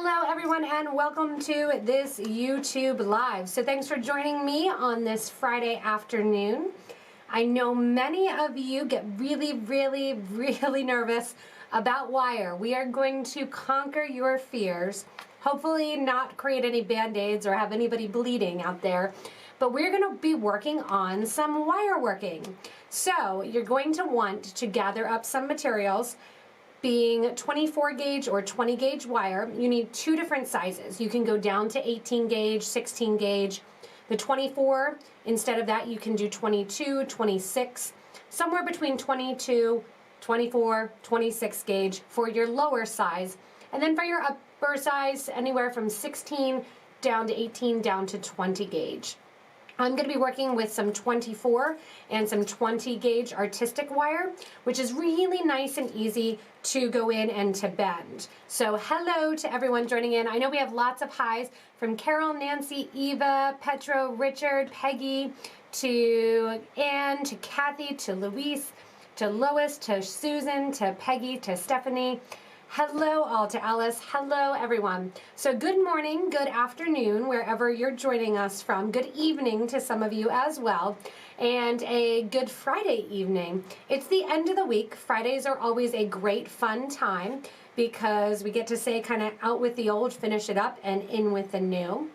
Hello everyone and welcome to this YouTube Live. So thanks for joining me on this Friday afternoon. I know many of you get really nervous about wire. We are going to conquer your fears, hopefully not create any band-aids or have anybody bleeding out there, but we're going to be working on some wire working. So you're going to want to gather up some materials. Being 24 gauge or 20 gauge wire, you need two different sizes. You can go down to 18 gauge, 16 gauge. The 24, instead of that, you can do 22, 26, somewhere between 22, 24, 26 gauge for your lower size. And then for your upper size, anywhere from 16 down to 18 down to 20 gauge. I'm going to be working with some 24 and some 20 gauge artistic wire, which is really nice and easy to go in and to bend. So hello to everyone joining in. I know we have lots of highs from Carol, Nancy, Eva, Petro, Richard, Peggy, to Ann, to Kathy, to Luis, to Lois, to Susan, to Peggy, to Stephanie. Hello all, to Alice. Hello everyone. So good morning, good afternoon, wherever you're joining us from. Good evening to some of you as well. And a good Friday evening. It's the end of the week. Fridays are always a great fun time because we get to say kind of out with the old, finish it up, and in with the new.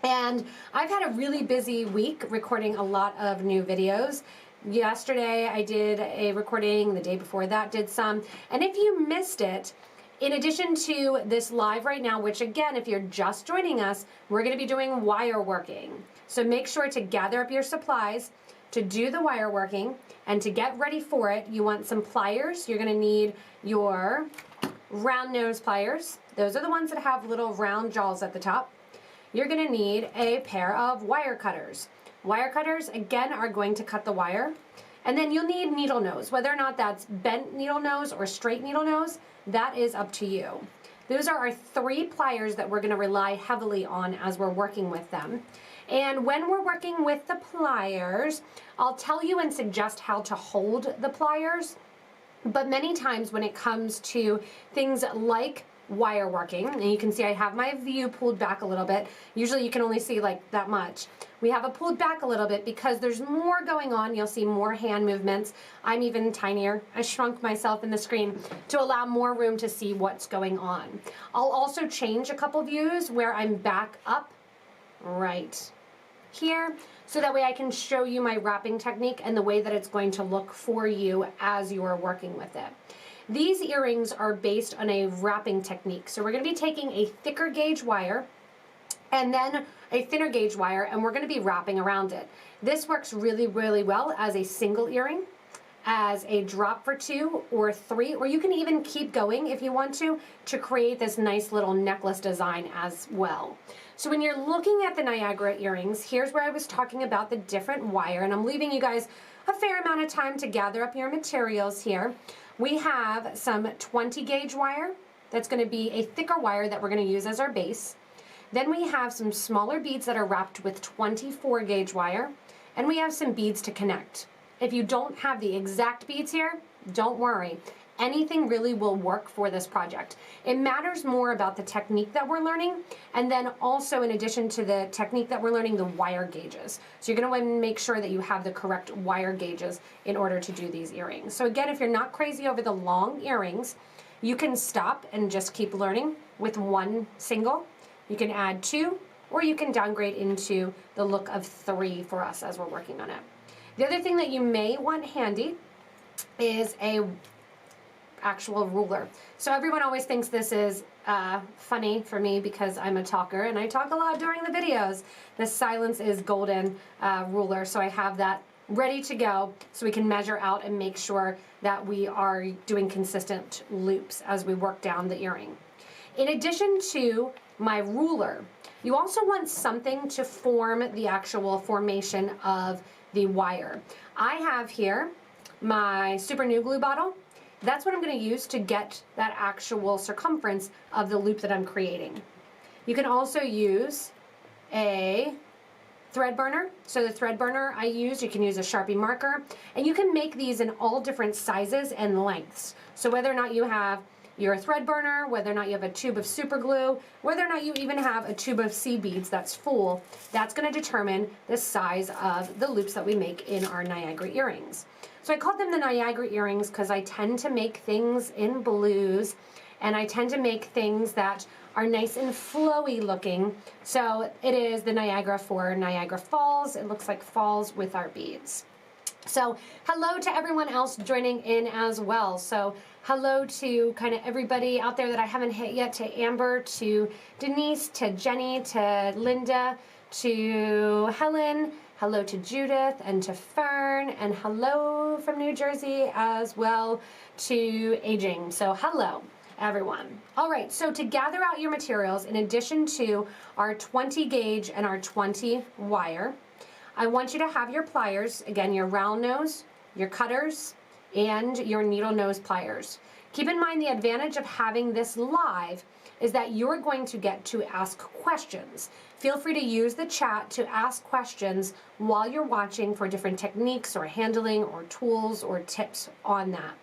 And I've had a really busy week recording a lot of new videos. Yesterday I did a recording, the day before that did some, and if you missed it, in addition to this live right now, which again, if you're just joining us, we're going to be doing wire working. So make sure to gather up your supplies to do the wire working, and to get ready for it, you want some pliers. You're going to need your round nose pliers. Those are the ones that have little round jaws at the top. You're going to need a pair of wire cutters. Wire cutters, again, are going to cut the wire. And then you'll need needle nose. Whether or not that's bent needle nose or straight needle nose, that is up to you. Those are our three pliers that we're going to rely heavily on as we're working with them. And when we're working with the pliers, I'll tell you and suggest how to hold the pliers. But many times when it comes to things like wire working, and you can see I have my view pulled back a little bit. Usually you can only see like that much. We have it pulled back a little bit because there's more going on. You'll see more hand movements. I'm even tinier. I shrunk myself in the screen to allow more room to see what's going on. I'll also change a couple views where I'm back up right here, so that way I can show you my wrapping technique and the way that it's going to look for you as you are working with it. These earrings are based on a wrapping technique. So we're going to be taking a thicker gauge wire and then a thinner gauge wire, and we're going to be wrapping around it. This works really well as a single earring, as a drop for 2 or 3, or you can even keep going if you want to create this nice little necklace design as well. So when you're looking at the Niagara earrings, here's where I was talking about the different wire, and I'm leaving you guys a fair amount of time to gather up your materials here. We have some 20 gauge wire. That's going to be a thicker wire that we're going to use as our base. Then we have some smaller beads that are wrapped with 24 gauge wire, and we have some beads to connect. If you don't have the exact beads here, don't worry. Anything really will work for this project. It matters more about the technique that we're learning, and then also in addition to the technique that we're learning, the wire gauges. So you're going to want to make sure that you have the correct wire gauges in order to do these earrings. So again, if you're not crazy over the long earrings, you can stop and just keep learning with one single. You can add 2, or you can downgrade into the look of 3 for us as we're working on it. The other thing that you may want handy is a actual ruler. So everyone always thinks this is funny for me because I'm a talker and I talk a lot during the videos. The silence is golden ruler, so I have that ready to go so we can measure out and make sure that we are doing consistent loops as we work down the earring. In addition to my ruler, you also want something to form the actual formation of the wire. I have here my super new glue bottle. That's what I'm going to use to get that actual circumference of the loop that I'm creating. You can also use a thread burner. So the thread burner I use, you can use a Sharpie marker, and you can make these in all different sizes and lengths. So whether or not you have your thread burner, whether or not you have a tube of super glue, whether or not you even have a tube of seed beads that's full, that's going to determine the size of the loops that we make in our Niagara earrings. So I called them the Niagara earrings because I tend to make things in blues, and I tend to make things that are nice and flowy looking. So it is the Niagara for Niagara Falls. It looks like falls with our beads. So hello to everyone else joining in as well. So hello to kind of everybody out there that I haven't hit yet, to Amber, to Denise, to Jenny, to Linda, to Helen, hello to Judith and to Fern, and hello from New Jersey as well to Aging. So hello everyone. All right, so to gather out your materials, in addition to our 20 gauge and our 20 wire, I want you to have your pliers, again, your round nose, your cutters, and your needle nose pliers. Keep in mind the advantage of having this live is that you're going to get to ask questions. Feel free to use the chat to ask questions while you're watching for different techniques or handling or tools or tips on that.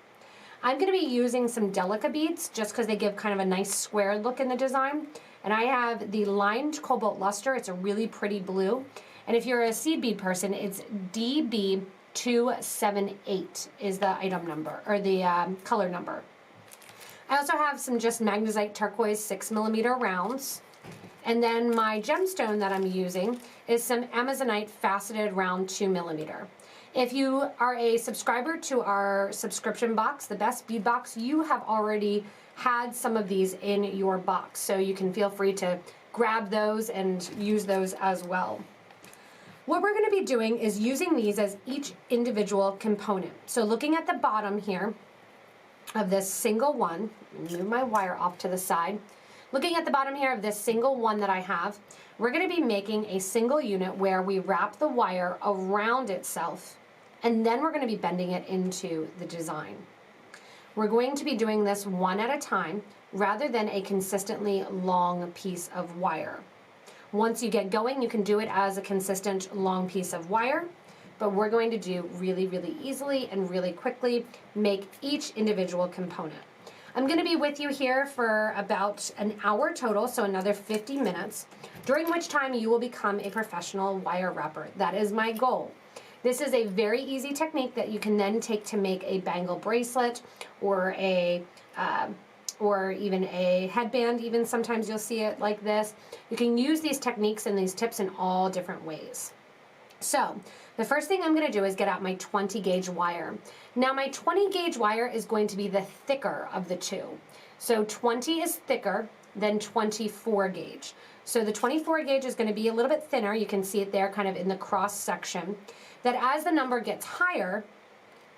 I'm going to be using some Delica beads just because they give kind of a nice square look in the design. And I have the Lined Cobalt Luster. It's a really pretty blue. And if you're a seed bead person, it's DB278 is the item number, or the color number. I also have some just magnesite turquoise 6mm rounds. And then my gemstone that I'm using is some Amazonite faceted round 2mm. If you are a subscriber to our subscription box, the Best Bead Box, you have already had some of these in your box. So you can feel free to grab those and use those as well. What we're going to be doing is using these as each individual component. So looking at the bottom here of this single one, move my wire off to the side. Looking at the bottom here of this single one that I have, we're going to be making a single unit where we wrap the wire around itself, and then we're going to be bending it into the design. We're going to be doing this one at a time rather than a consistently long piece of wire. Once you get going, you can do it as a consistent long piece of wire, but we're going to do really, really easily and really quickly make each individual component. I'm going to be with you here for about an hour total, so another 50 minutes, during which time you will become a professional wire wrapper. That is my goal. This is a very easy technique that you can then take to make a bangle bracelet or a or even a headband. Even sometimes you'll see it like this. You can use these techniques and these tips in all different ways. So the first thing I'm going to do is get out my 20 gauge wire. Now my 20 gauge wire is going to be the thicker of the two. So 20 is thicker than 24 gauge. So the 24 gauge is going to be a little bit thinner. You can see it there kind of in the cross section. That as the number gets higher,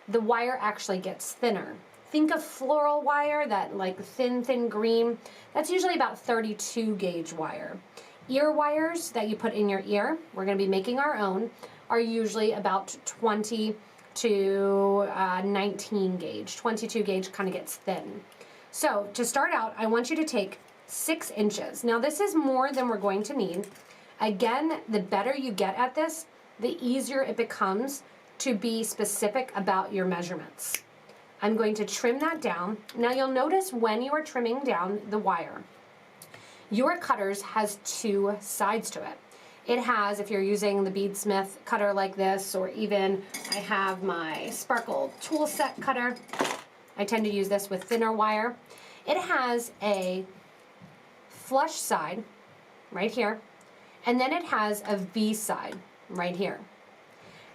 the wire actually gets thinner. Think of floral wire, that like thin green. That's usually about 32 gauge wire. Ear wires that you put in your ear, we're going to be making our own, are usually about 20 to 19 gauge. 22 gauge kind of gets thin. So to start out, I want you to take 6 inches. Now this is more than we're going to need. Again, the better you get at this, the easier it becomes to be specific about your measurements. I'm going to trim that down. Now you'll notice when you are trimming down the wire, your cutters has 2 sides to it. It has, if you're using the Beadsmith cutter like this, or even I have my Sparkle tool set cutter. I tend to use this with thinner wire. It has a flush side right here, and then it has a V side right here.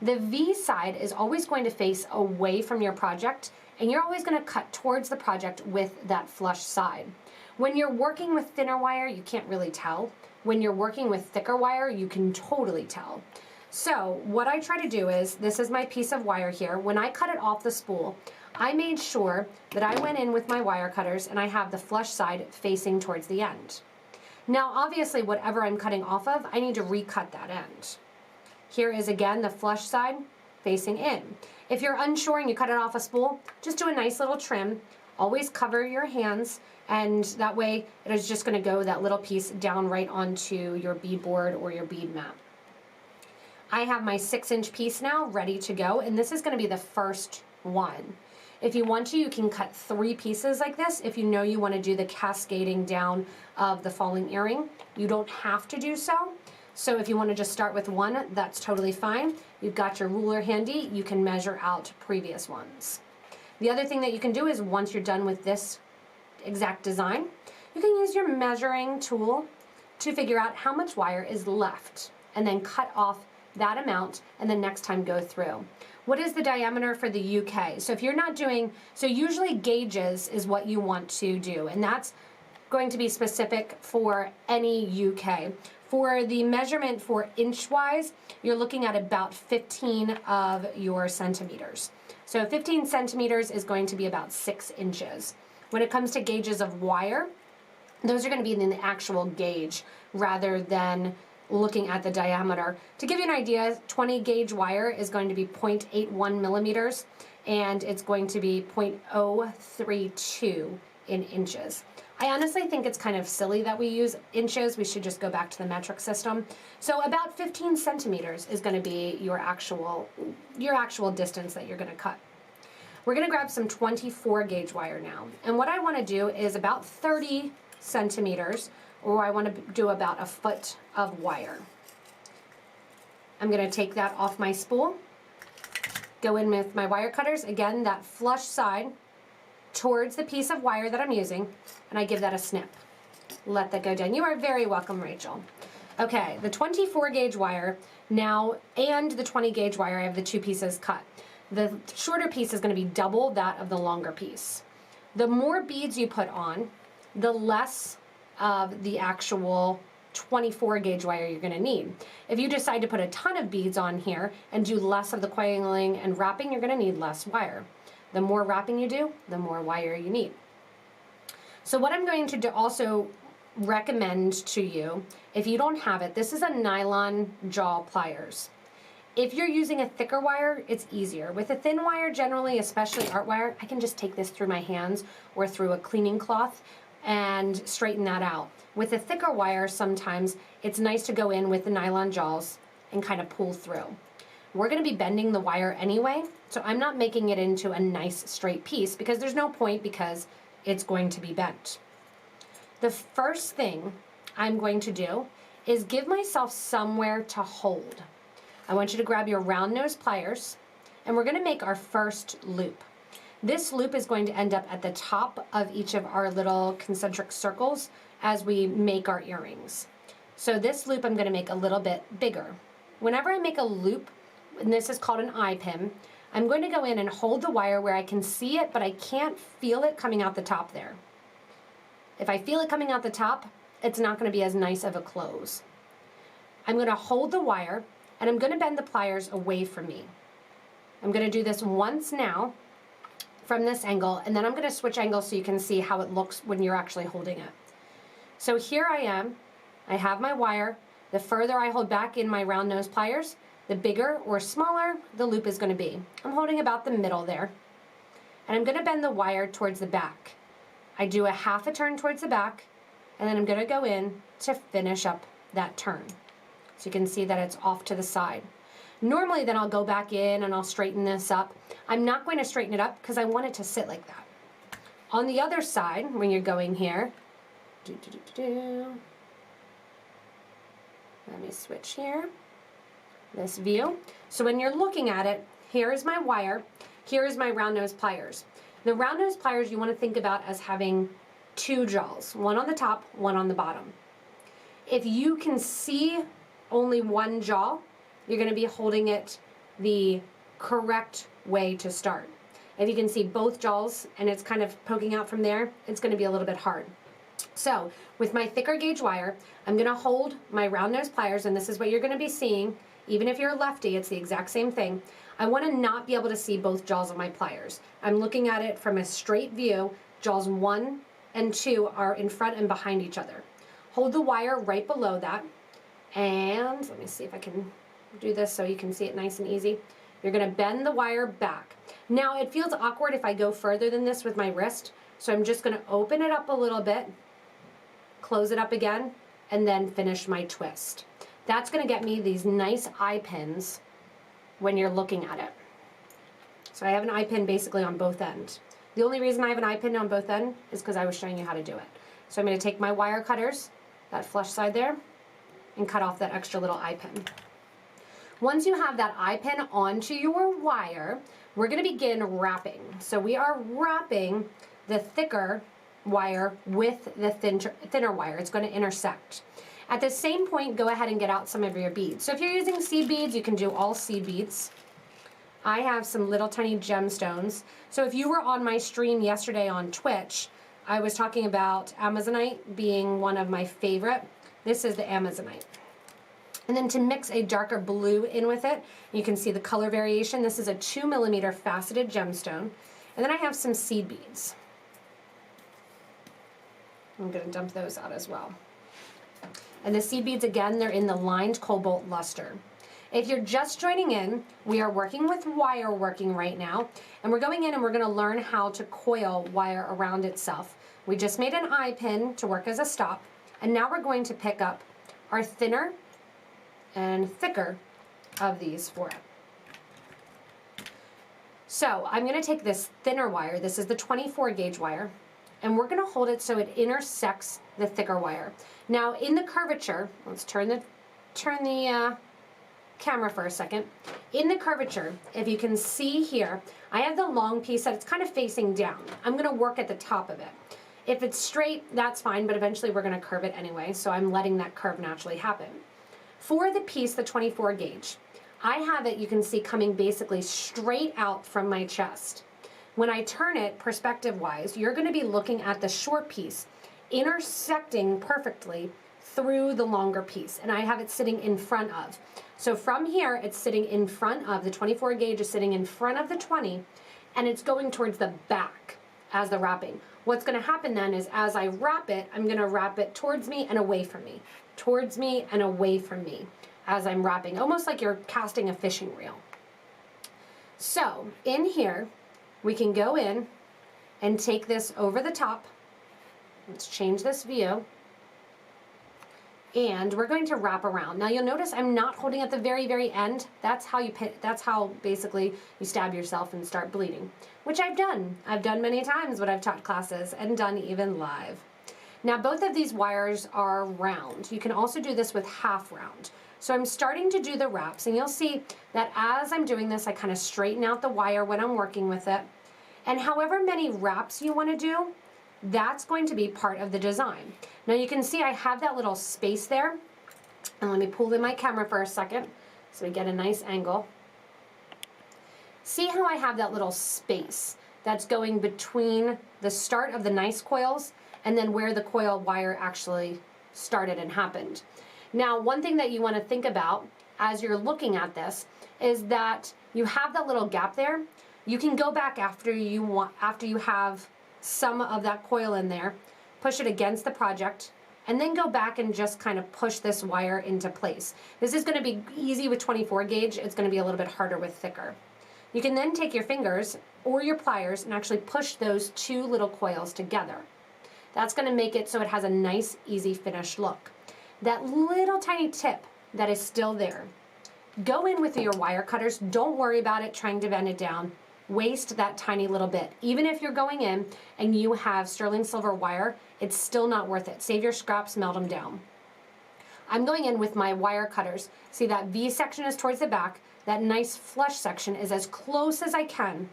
The V side is always going to face away from your project, and you're always going to cut towards the project with that flush side. When you're working with thinner wire, you can't really tell. When you're working with thicker wire, you can totally tell. So what I try to do is, this is my piece of wire here. When I cut it off the spool, I made sure that I went in with my wire cutters and I have the flush side facing towards the end. Now obviously whatever I'm cutting off of, I need to recut that end. Here is again the flush side facing in. If you're unsure and you cut it off a spool, just do a nice little trim. Always cover your hands, and that way it is just going to go that little piece down right onto your bead board or your bead mat. I have my 6-inch piece now ready to go, and this is going to be the first one. If you want to, you can cut 3 pieces like this if you know you want to do the cascading down of the falling earring. You don't have to do so. So if you want to just start with 1, that's totally fine. You've got your ruler handy, you can measure out previous ones. The other thing that you can do is once you're done with this exact design, you can use your measuring tool to figure out how much wire is left and then cut off that amount and then next time go through. What is the diameter for the UK? So if you're not doing, so usually gauges is what you want to do, and that's going to be specific for any UK. For the measurement for inch-wise, you're looking at about 15 of your centimeters. So 15 centimeters is going to be about 6 inches. When it comes to gauges of wire, those are going to be in the actual gauge rather than looking at the diameter. To give you an idea, 20 gauge wire is going to be 0.81 millimeters, and it's going to be 0.032 in inches. I honestly think it's kind of silly that we use inches. We should just go back to the metric system. So about 15 centimeters is going to be your actual distance that you're going to cut. We're going to grab some 24 gauge wire now. And what I want to do is about 30 centimeters, or I want to do about a foot of wire. I'm going to take that off my spool, go in with my wire cutters, again that flush side towards the piece of wire that I'm using, and I give that a snip. Let that go down. You are very welcome, Rachel. Okay, the 24 gauge wire now and the 20 gauge wire, I have the 2 pieces cut. The shorter piece is going to be double that of the longer piece. The more beads you put on, the less of the actual 24 gauge wire you're going to need. If you decide to put a ton of beads on here and do less of the coiling and wrapping, you're going to need less wire. The more wrapping you do, the more wire you need. So what I'm going to also recommend to you, if you don't have it, this is a nylon jaw pliers. If you're using a thicker wire, it's easier. With a thin wire, generally, especially art wire, I can just take this through my hands or through a cleaning cloth and straighten that out. With a thicker wire, sometimes it's nice to go in with the nylon jaws and kind of pull through. We're going to be bending the wire anyway, so I'm not making it into a nice straight piece because there's no point because it's going to be bent. The first thing I'm going to do is give myself somewhere to hold. I want you to grab your round nose pliers, and we're going to make our first loop. This loop is going to end up at the top of each of our little concentric circles as we make our earrings. So this loop I'm going to make a little bit bigger. Whenever I make a loop, and this is called an eye pin, I'm going to go in and hold the wire where I can see it, but I can't feel it coming out the top there. If I feel it coming out the top, it's not going to be as nice of a close. I'm going to hold the wire, and I'm going to bend the pliers away from me. I'm going to do this once now from this angle, and then I'm going to switch angles so you can see how it looks when you're actually holding it. So here I am. I have my wire. The further I hold back in my round nose pliers, the bigger or smaller the loop is going to be. I'm holding about the middle there. And I'm going to bend the wire towards the back. I do a half a turn towards the back, and then I'm going to go in to finish up that turn. So you can see that it's off to the side. Normally then I'll go back in and I'll straighten this up. I'm not going to straighten it up because I want it to sit like that. On the other side, when you're going here, let me switch here, this view. So when you're looking at it, here is my wire, here is my round nose pliers. The round nose pliers you want to think about as having 2 jaws, one on the top, one on the bottom. If you can see only one jaw, you're going to be holding it the correct way to start. If you can see both jaws and it's kind of poking out from there, it's going to be a little bit hard. So with my thicker gauge wire, I'm going to hold my round nose pliers, and this is what you're going to be seeing. Even if you're a lefty, it's the exact same thing. I want to not be able to see both jaws of my pliers. I'm looking at it from a straight view. Jaws 1 and 2 are in front and behind each other. Hold the wire right below that, and let me see if I can do this so you can see it nice and easy. You're going to bend the wire back. Now it feels awkward if I go further than this with my wrist, so I'm just going to open it up a little bit, close it up again, and then finish my twist. That's going to get me these nice eye pins when you're looking at it. So I have an eye pin basically on both ends. The only reason I have an eye pin on both ends is because I was showing you how to do it. So I'm going to take my wire cutters, that flush side there, and cut off that extra little eye pin. Once you have that eye pin onto your wire, we're going to begin wrapping. So we are wrapping the thicker wire with the thinner wire. It's going to intersect. At the same point, go ahead and get out some of your beads. So if you're using seed beads, you can do all seed beads. I have some little tiny gemstones. So if you were on my stream yesterday on Twitch, I was talking about Amazonite being one of my favorite. This is the Amazonite. And then to mix a darker blue in with it, you can see the color variation. This is a 2mm faceted gemstone. And then I have some seed beads. I'm going to dump those out as well. And the seed beads, again, they're in the lined cobalt luster. If you're just joining in, we are working with wire working right now, and we're going in and we're going to learn how to coil wire around itself. We just made an eye pin to work as a stop, and now we're going to pick up our thinner and thicker of these for it. So I'm going to take this thinner wire, this is the 24 gauge wire, and we're going to hold it so it intersects the thicker wire. Now in the curvature, let's turn the camera for a second. In the curvature, if you can see here, I have the long piece that it's kind of facing down. I'm going to work at the top of it. If it's straight, that's fine, but eventually we're going to curve it anyway, so I'm letting that curve naturally happen. For the piece, the 24 gauge, I have it, you can see, coming basically straight out from my chest. When I turn it perspective-wise, you're going to be looking at the short piece intersecting perfectly through the longer piece, and I have it sitting in front of. So from here, it's sitting in front of, the 24 gauge is sitting in front of the 20, and it's going towards the back as the wrapping. What's going to happen then is as I wrap it, I'm going to wrap it towards me and away from me, towards me and away from me as I'm wrapping, almost like you're casting a fishing reel. So in here, we can go in and take this over the top. Let's change this view. And we're going to wrap around. Now you'll notice I'm not holding at the very, very end. That's how basically you stab yourself and start bleeding, which I've done. I've done many times when I've taught classes and done even live. Now both of these wires are round. You can also do this with half round. So I'm starting to do the wraps, and you'll see that as I'm doing this, I kind of straighten out the wire when I'm working with it. And however many wraps you want to do, that's going to be part of the design. Now you can see I have that little space there, and let me pull in my camera for a second so we get a nice angle. See how I have that little space that's going between the start of the nice coils and then where the coil wire actually started and happened. Now one thing that you want to think about as you're looking at this is that you have that little gap there. You can go back after you have some of that coil in there, push it against the project, and then go back and just kind of push this wire into place. This is going to be easy with 24 gauge. It's going to be a little bit harder with thicker. You can then take your fingers or your pliers and actually push those two little coils together. That's going to make it so it has a nice, easy finished look. That little tiny tip that is still there, go in with your wire cutters. Don't worry about it trying to bend it down. Waste that tiny little bit. Even if you're going in and you have sterling silver wire, it's still not worth it. Save your scraps, melt them down. I'm going in with my wire cutters. See, that V section is towards the back. That nice flush section is as close as I can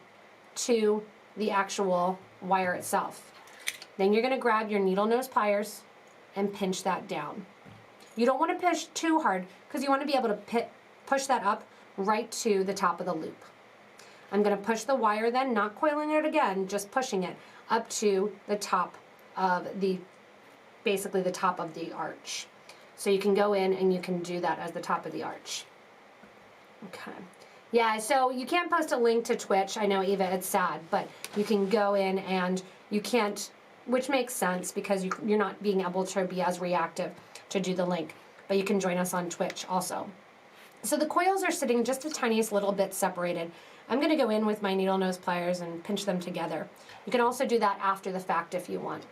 to the actual wire itself. Then you're going to grab your needle nose pliers and pinch that down. You don't want to push too hard because you want to be able to push that up right to the top of the loop. I'm going to push the wire then, not coiling it again, just pushing it up to the top of basically the top of the arch. So you can go in and you can do that as the top of the arch. Okay. Yeah, so you can't post a link to Twitch. I know, Eva, it's sad, but you can go in and you can't, which makes sense because you're not being able to be as reactive to do the link, but you can join us on Twitch also. So the coils are sitting just the tiniest little bit separated. I'm going to go in with my needle nose pliers and pinch them together. You can also do that after the fact if you want.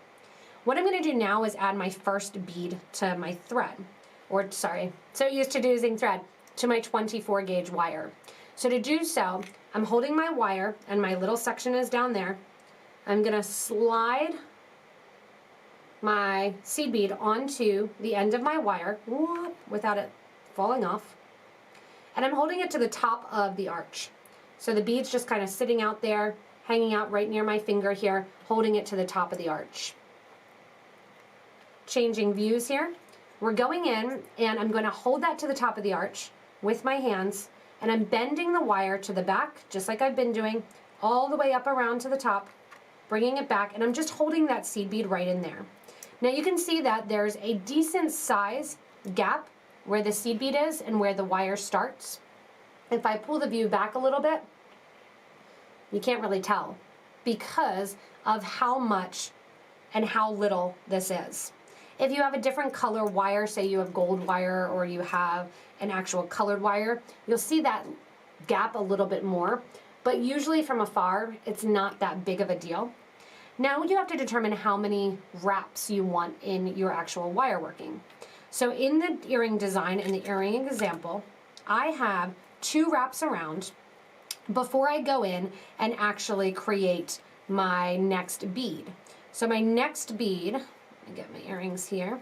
What I'm going to do now is add my first bead to my thread, or sorry, so used to using thread, to my 24 gauge wire. So to do so, I'm holding my wire and my little section is down there. I'm gonna slide my seed bead onto the end of my wire without it falling off. And I'm holding it to the top of the arch. So the bead's just kind of sitting out there, hanging out right near my finger here, holding it to the top of the arch. Changing views here. We're going in and I'm going to hold that to the top of the arch with my hands, and I'm bending the wire to the back, just like I've been doing, all the way up around to the top, bringing it back, and I'm just holding that seed bead right in there. Now you can see that there's a decent size gap where the seed bead is and where the wire starts. If I pull the view back a little bit, you can't really tell because of how much and how little this is. If you have a different color wire, say you have gold wire or you have an actual colored wire, you'll see that gap a little bit more, but usually from afar, it's not that big of a deal. Now you have to determine how many wraps you want in your actual wire working. So in the earring design and the earring example, I have 2 wraps around before I go in and actually create my next bead. So my next bead, let me get my earrings here,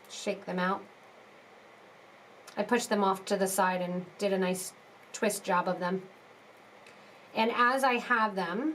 shake them out. I pushed them off to the side and did a nice twist job of them. And as I have them,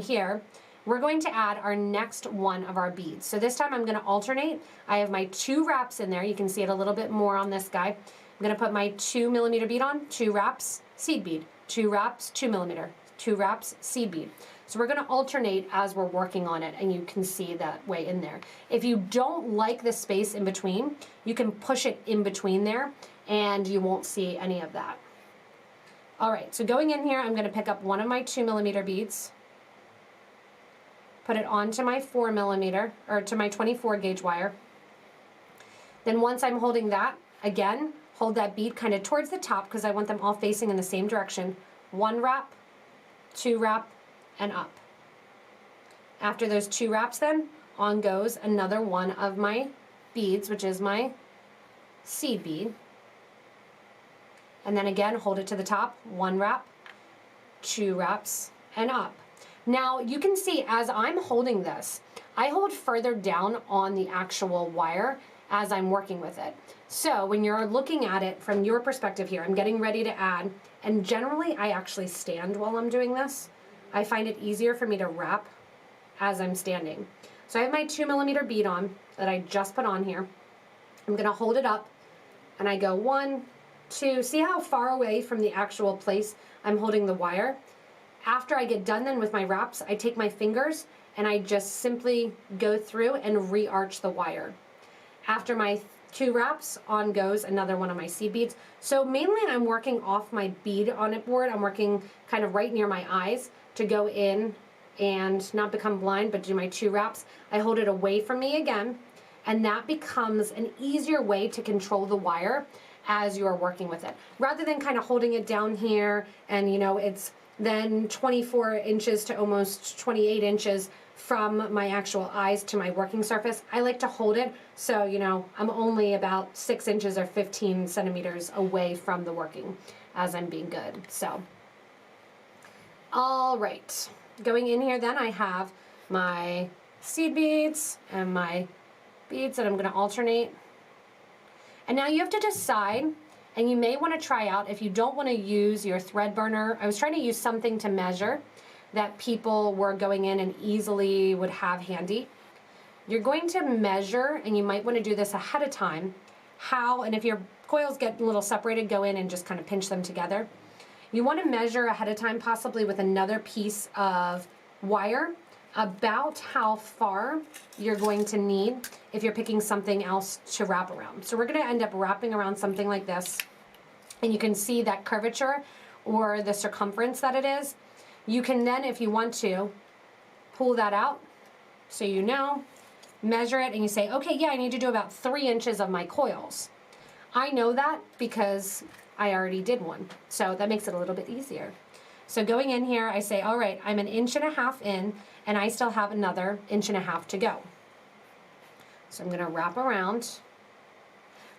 here, we're going to add our next one of our beads. So this time I'm going to alternate. I have my 2 wraps in there. You can see it a little bit more on this guy. I'm going to put my 2mm bead on, 2 wraps, seed bead, 2 wraps, 2mm, 2 wraps, seed bead. So we're going to alternate as we're working on it, and you can see that way in there. If you don't like the space in between, you can push it in between there and you won't see any of that. All right, so going in here, I'm going to pick up one of my 2mm beads, put it onto my 4mm, or to my 24 gauge wire. Then once I'm holding that, again, hold that bead kind of towards the top because I want them all facing in the same direction. 1 wrap, 2 wrap, and up. After those 2 wraps then, on goes another one of my beads, which is my seed bead. And then again, hold it to the top, 1 wrap, 2 wraps, and up. Now you can see as I'm holding this, I hold further down on the actual wire as I'm working with it. So when you're looking at it from your perspective here, I'm getting ready to add, and generally I actually stand while I'm doing this. I find it easier for me to wrap as I'm standing. So I have my 2mm bead on that I just put on here. I'm gonna hold it up and I go 1, 2, see how far away from the actual place I'm holding the wire? After I get done then with my wraps, I take my fingers and I just simply go through and re-arch the wire. After my 2 wraps, on goes another one of my seed beads. So mainly I'm working off my bead on it board. I'm working kind of right near my eyes to go in and not become blind, but do my 2 wraps. I hold it away from me again, and that becomes an easier way to control the wire as you are working with it. Rather than kind of holding it down here and, you know, it's then 24 inches to almost 28 inches from my actual eyes to my working surface. I like to hold it so, you know, I'm only about 6 inches or 15 centimeters away from the working as I'm being good. So, all right. Going in here then, I have my seed beads and my beads that I'm going to alternate. And now you have to decide, and you may want to try out, if you don't want to use your thread burner. I was trying to use something to measure that people were going in and easily would have handy. You're going to measure, and you might want to do this ahead of time, how, and if your coils get a little separated, go in and just kind of pinch them together. You want to measure ahead of time, possibly with another piece of wire, about how far you're going to need if you're picking something else to wrap around. So we're going to end up wrapping around something like this, and you can see that curvature or the circumference that it is. You can then, if you want to, pull that out so you know, measure it, and you say, okay, yeah, I need to do about 3 inches of my coils. I know that because I already did one, so that makes it a little bit easier. So going in here, I say, all right, I'm 1.5 inches in, and I still have another 1.5 inches to go. So I'm going to wrap around.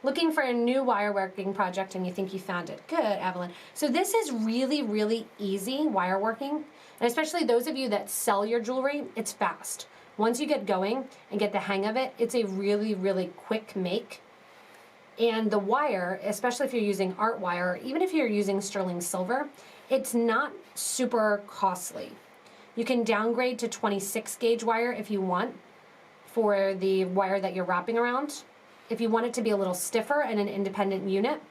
looking for a new wire working project and you think you found it. Good, Evelyn. So this is really, really easy wire working, and especially those of you that sell your jewelry, it's fast. Once you get going and get the hang of it, it's a really, really quick make. And the wire, especially if you're using art wire, even if you're using sterling silver, it's not super costly. You can downgrade to 26 gauge wire if you want for the wire that you're wrapping around. If you want it to be a little stiffer and an independent unit,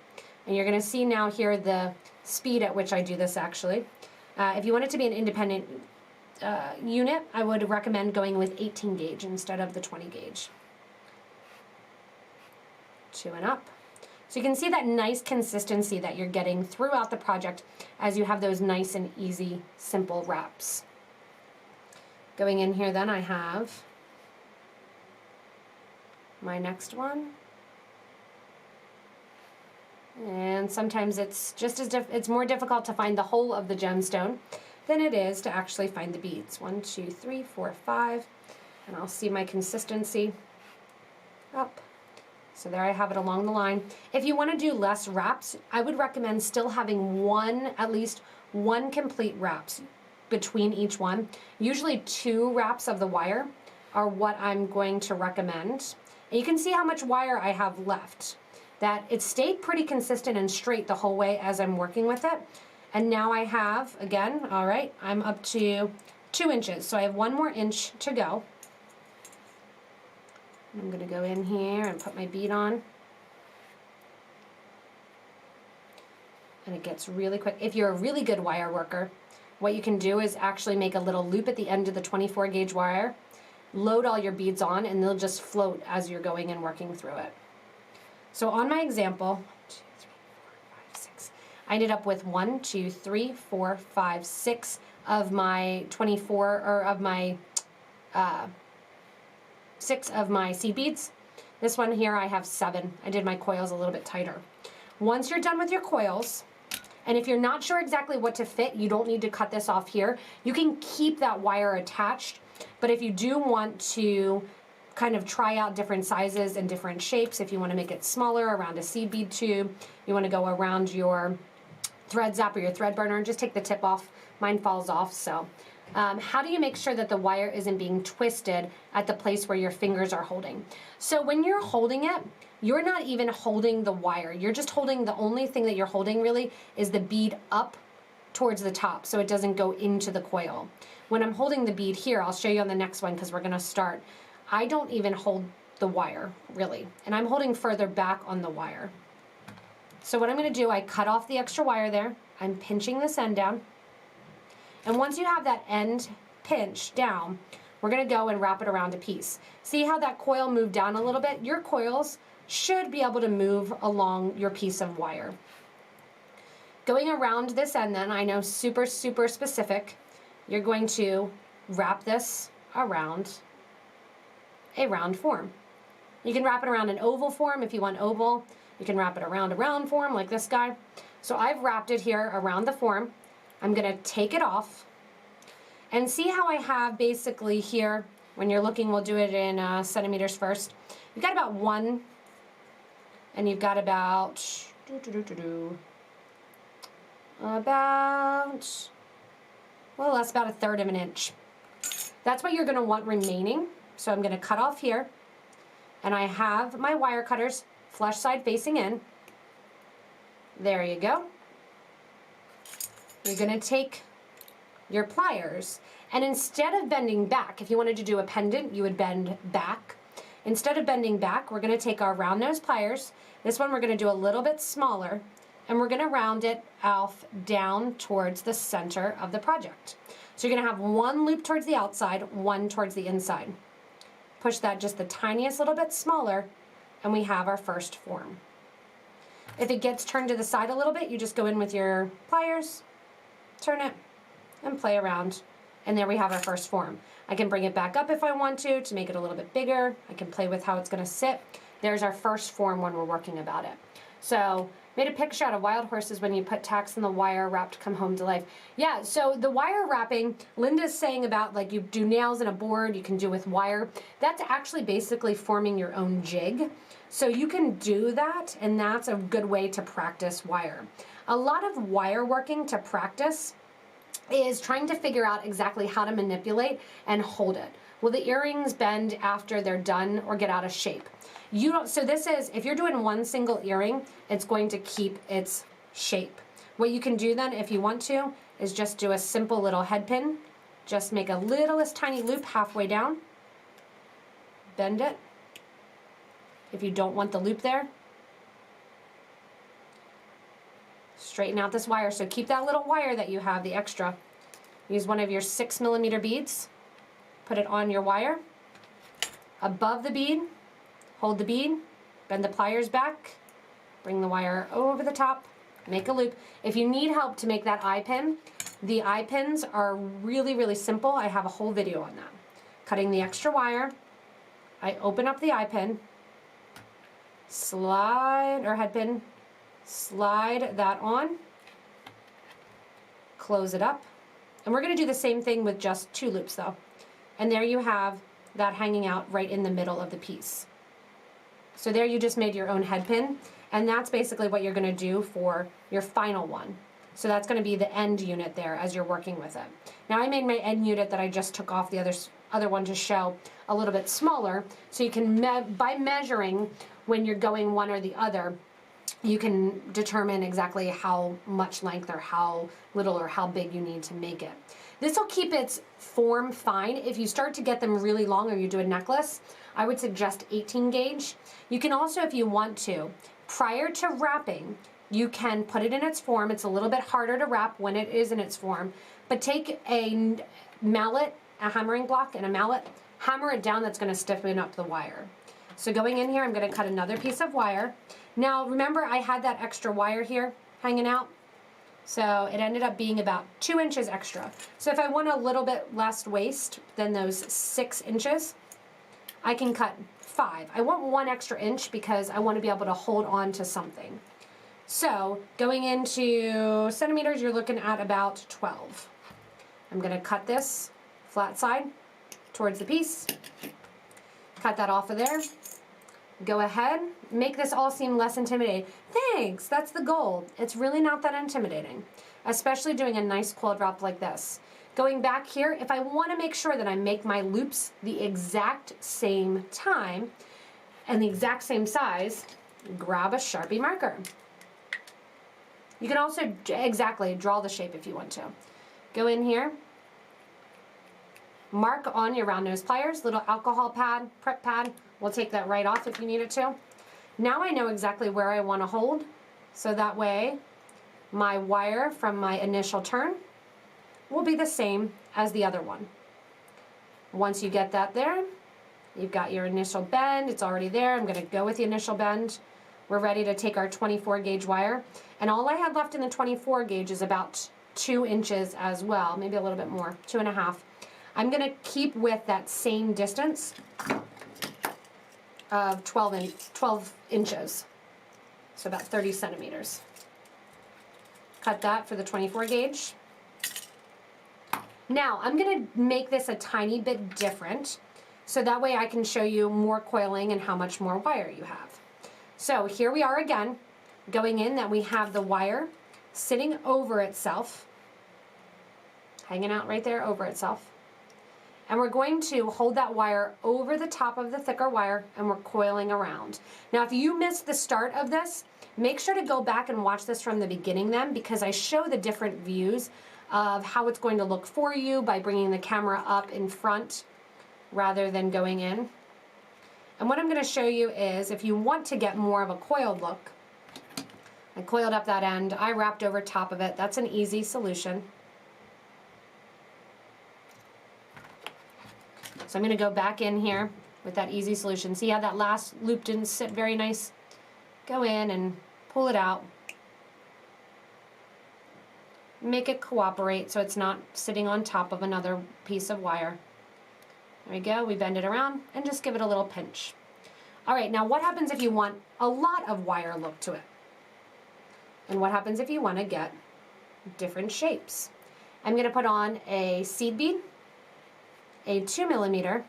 and you're going to see now here the speed at which I do this actually. If you want it to be an independent unit, I would recommend going with 18 gauge instead of the 20 gauge. 2 and up. So you can see that nice consistency that you're getting throughout the project as you have those nice and easy, simple wraps. Going in here then I have my next one. And sometimes it's just as it's more difficult to find the whole of the gemstone than it is to actually find the beads. 1, 2, 3, 4, 5, and I'll see my consistency up. So there I have it along the line. If you want to do less wraps, I would recommend still having at least one complete wraps between each one. Usually 2 wraps of the wire are what I'm going to recommend. And you can see how much wire I have left. That it stayed pretty consistent and straight the whole way as I'm working with it. And now I have, again, all right, I'm up to 2 inches. So I have 1 more inch to go. I'm going to go in here and put my bead on. And it gets really quick. If you're a really good wire worker, what you can do is actually make a little loop at the end of the 24 gauge wire, load all your beads on, and they'll just float as you're going and working through it. So on my example, 1, 2, 3, 4, 5, 6, I ended up with 1, 2, 3, 4, 5, 6 of my 24, or of my 6 of my seed beads. This one here I have 7. I did my coils a little bit tighter. Once you're done with your coils, and if you're not sure exactly what to fit, you don't need to cut this off here. You can keep that wire attached, but if you do want to kind of try out different sizes and different shapes, if you want to make it smaller around a seed bead tube, you want to go around your thread zap or your thread burner, just take the tip off. Mine falls off, so. How do you make sure that the wire isn't being twisted at the place where your fingers are holding? So when you're holding it, you're not even holding the wire. You're just holding, the only thing that you're holding really is the bead up towards the top so it doesn't go into the coil. When I'm holding the bead here, I'll show you on the next one because we're going to start. I don't even hold the wire really, and I'm holding further back on the wire. So what I'm going to do, I cut off the extra wire there. I'm pinching this end down. And once you have that end pinch down, we're going to go and wrap it around a piece. See how that coil moved down a little bit? Your coils should be able to move along your piece of wire. Going around this end then, I know super, super specific, you're going to wrap this around a round form. You can wrap it around an oval form if you want oval. You can wrap it around a round form like this guy. So I've wrapped it here around the form. I'm going to take it off and see how I have basically here, when you're looking, we'll do it in centimeters first. You've got about 1, and you've got about, well, that's about 1/3 of an inch. That's what you're going to want remaining. So I'm going to cut off here, and I have my wire cutters flush side facing in. There you go. You're going to take your pliers, and instead of bending back, if you wanted to do a pendant, you would bend back. Instead of bending back, we're going to take our round nose pliers. This one we're going to do a little bit smaller, and we're going to round it off down towards the center of the project. So you're going to have 1 loop towards the outside, 1 towards the inside. Push that just the tiniest little bit smaller, and we have our first form. If it gets turned to the side a little bit, you just go in with your pliers, turn it, and play around, and there we have our first form. I can bring it back up if I want to make it a little bit bigger. I can play with how it's going to sit. There's our first form when we're working about it. So made a picture out of wild horses when you put tacks in the wire wrapped come home to life. Yeah, so the wire wrapping, Linda's saying about like you do nails in a board, you can do with wire. That's actually basically forming your own jig. So you can do that, and that's a good way to practice wire. A lot of wire working to practice is trying to figure out exactly how to manipulate and hold it. Will the earrings bend after they're done or get out of shape? You don't, so this is, if you're doing one single earring, it's going to keep its shape. What you can do then, if you want to, is just do a simple little head pin. Just make a littlest tiny loop halfway down. Bend it. If you don't want the loop there, straighten out this wire. So keep that little wire that you have, the extra. Use one of your 6mm beads. Put it on your wire. Above the bead, hold the bead, bend the pliers back, bring the wire over the top, make a loop. If you need help to make that eye pin, the eye pins are really, really simple. I have a whole video on that. Cutting the extra wire, I open up the eye pin, slide, or head pin, slide that on, close it up. And we're gonna do the same thing with just 2 loops though. And there you have that hanging out right in the middle of the piece. So there you just made your own head pin, and that's basically what you're gonna do for your final one. So that's gonna be the end unit there as you're working with it. Now I made my end unit that I just took off the other one to show a little bit smaller, so you can, by measuring when you're going one or the other, you can determine exactly how much length or how little or how big you need to make it. This will keep its form fine. If you start to get them really long or you do a necklace, I would suggest 18 gauge. You can also, if you want to, prior to wrapping, you can put it in its form. It's a little bit harder to wrap when it is in its form, but take a mallet, a hammering block and a mallet, hammer it down, that's gonna stiffen up the wire. So going in here, I'm gonna cut another piece of wire. Now remember I had that extra wire here hanging out? So it ended up being about 2 inches extra. So if I want a little bit less waste than those 6 inches, I can cut 5. I want 1 extra inch because I want to be able to hold on to something. So going into centimeters, you're looking at about 12. I'm going to cut this flat side towards the piece. Cut that off of there. Go ahead, make this all seem less intimidating. Thanks, that's the goal. It's really not that intimidating, especially doing a nice coil drop like this. Going back here, if I want to make sure that I make my loops the exact same time and the exact same size, grab a Sharpie marker. You can also exactly draw the shape if you want to. Go in here, mark on your round nose pliers, little alcohol pad, prep pad. We'll take that right off if you need it to. Now I know exactly where I want to hold, so that way my wire from my initial turn will be the same as the other one. Once you get that there, you've got your initial bend, it's already there. I'm gonna go with the initial bend. We're ready to take our 24 gauge wire. And all I had left in the 24 gauge is about 2 inches as well, maybe a little bit more, 2.5. I'm gonna keep with that same distance of 12 inches, so about 30 centimeters. Cut that for the 24 gauge. Now I'm gonna make this a tiny bit different, so that way I can show you more coiling and how much more wire you have. So here we are again, going in that we have the wire sitting over itself, hanging out right there over itself. And we're going to hold that wire over the top of the thicker wire, and we're coiling around. Now if you missed the start of this, make sure to go back and watch this from the beginning then, because I show the different views of how it's going to look for you by bringing the camera up in front rather than going in. And what I'm going to show you is, if you want to get more of a coiled look, I coiled up that end, I wrapped over top of it. That's an easy solution. So I'm going to go back in here with that easy solution. See how that last loop didn't sit very nice? Go in and pull it out. Make it cooperate so it's not sitting on top of another piece of wire. There we go, we bend it around and just give it a little pinch. All right, now what happens if you want a lot of wire look to it? and what happens if you want to get different shapes. I'm going to put on a seed bead, a 2mm,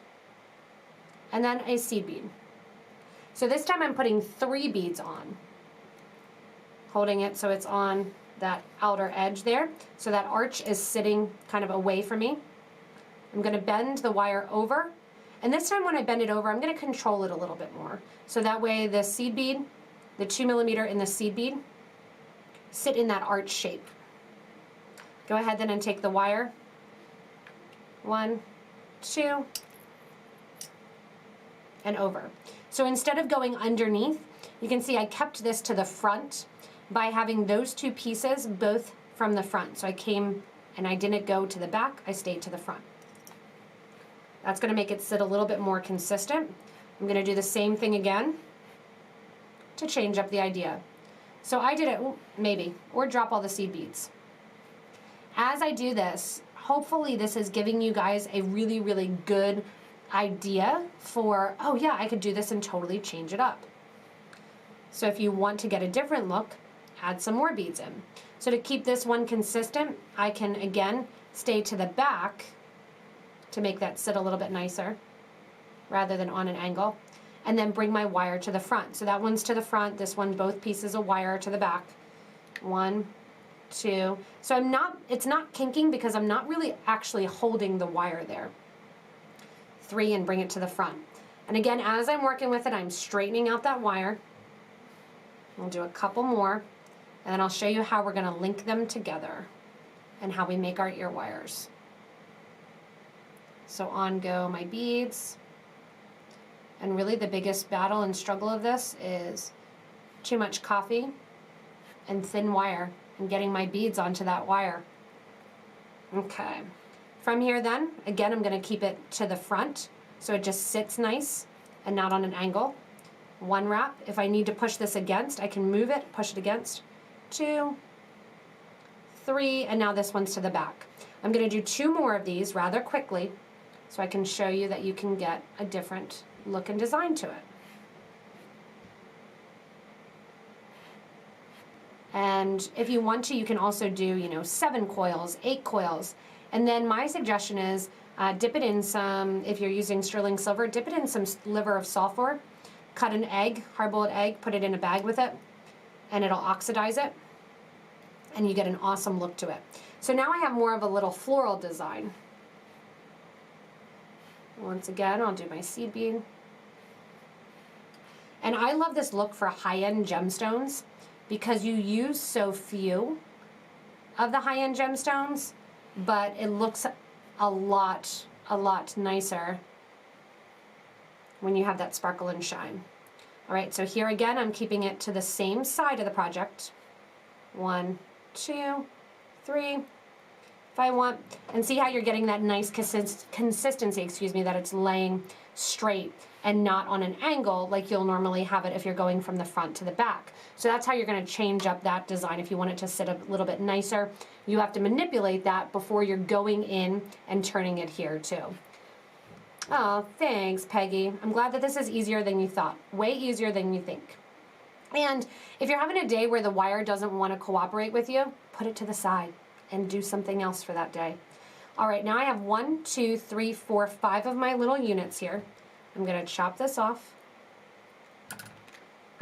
and then a seed bead. So this time I'm putting 3 beads on, holding it so it's on that outer edge there. So that arch is sitting kind of away from me. I'm going to bend the wire over, and this time when I bend it over, I'm going to control it a little bit more. So that way the seed bead, the 2mm and the seed bead sit in that arch shape. Go ahead then and take the wire, 1, 2, and over. So instead of going underneath, you can see I kept this to the front by having those 2 pieces both from the front. So I came and I didn't go to the back, I stayed to the front. That's going to make it sit a little bit more consistent. I'm going to do the same thing again to change up the idea. So I did it, maybe, or drop all the seed beads. As I do this, hopefully this is giving you guys a really, really good idea for, oh yeah, I could do this and totally change it up. So if you want to get a different look, add some more beads in. So to keep this one consistent, I can again stay to the back to make that sit a little bit nicer rather than on an angle, and then bring my wire to the front. So that one's to the front, this one, both pieces of wire to the back. 1, 2. So it's not kinking because I'm not really actually holding the wire there. 3, and bring it to the front. And again, as I'm working with it, I'm straightening out that wire. I'll do a couple more, and then I'll show you how we're going to link them together and how we make our ear wires. So on go my beads. And really the biggest battle and struggle of this is too much coffee and thin wire and getting my beads onto that wire. Okay. From here then, again, I'm going to keep it to the front so it just sits nice and not on an angle. 1 wrap. If I need to push this against, I can move it, push it against. 2, 3, and now this one's to the back. I'm going to do 2 more of these rather quickly so I can show you that you can get a different look and design to it. And if you want to, you can also do, 7 coils, 8 coils. And then my suggestion is dip it in some, if you're using sterling silver, dip it in some liver of sulfur, cut an egg, hard-boiled egg, put it in a bag with it, and it'll oxidize it, and you get an awesome look to it. So now I have more of a little floral design. Once again, I'll do my seed bead. And I love this look for high-end gemstones because you use so few of the high-end gemstones, but it looks a lot nicer when you have that sparkle and shine. All right, so here again, I'm keeping it to the same side of the project. 1, 2, 3. If I want, and see how you're getting that nice consistency, that it's laying straight and not on an angle like you'll normally have it if you're going from the front to the back. So that's how you're going to change up that design. If you want it to sit a little bit nicer, you have to manipulate that before you're going in and turning it here too. Oh, thanks, Peggy. I'm glad that this is easier than you thought. Way easier than you think. And if you're having a day where the wire doesn't want to cooperate with you, put it to the side and do something else for that day. All right, now I have 1, 2, 3, 4, 5 of my little units here. I'm going to chop this off.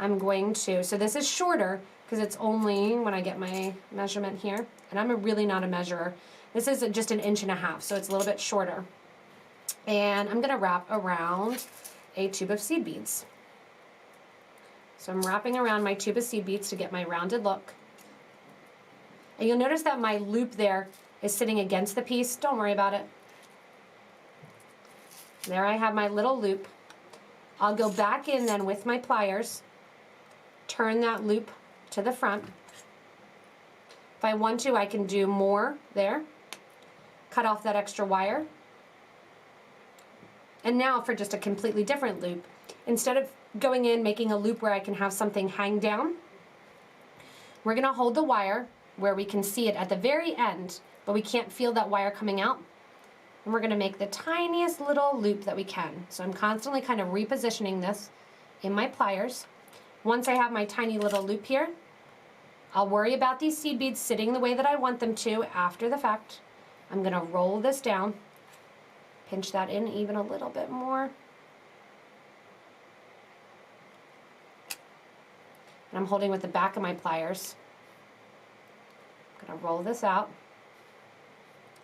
I'm going to, so this is shorter because it's only when I get my measurement here, and I'm really not a measurer. This is just 1.5 inches, so it's a little bit shorter. And I'm going to wrap around a tube of seed beads. So I'm wrapping around my tube of seed beads to get my rounded look. And you'll notice that my loop there is sitting against the piece. Don't worry about it. There I have my little loop. I'll go back in then with my pliers, turn that loop to the front. If I want to, I can do more there. Cut off that extra wire. And now for just a completely different loop. Instead of going in, making a loop where I can have something hang down, we're going to hold the wire where we can see it at the very end, but we can't feel that wire coming out. And we're going to make the tiniest little loop that we can. So I'm constantly kind of repositioning this in my pliers. Once I have my tiny little loop here, I'll worry about these seed beads sitting the way that I want them to after the fact. I'm going to roll this down, pinch that in even a little bit more. And I'm holding with the back of my pliers. I'm going to roll this out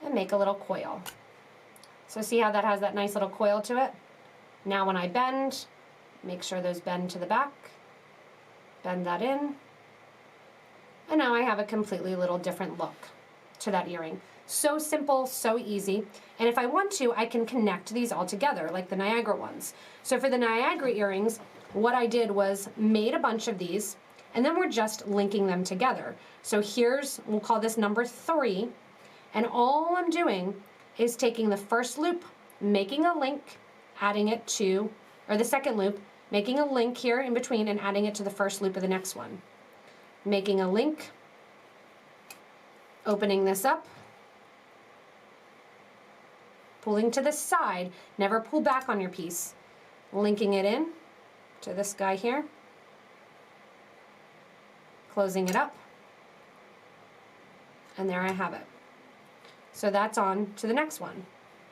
and make a little coil. So see how that has that nice little coil to it? Now when I bend, make sure those bend to the back, bend that in, and now I have a completely little different look to that earring. So simple, so easy, and if I want to, I can connect these all together like the Niagara ones. So for the Niagara earrings, what I did was made a bunch of these, and then we're just linking them together. So here's, we'll call this number 3, and all I'm doing is taking the first loop, making a link, adding it to, or the second loop, making a link here in between and adding it to the first loop of the next one. Making a link, opening this up, pulling to the side, never pull back on your piece, linking it in to this guy here, closing it up, and there I have it. So that's on to the next one.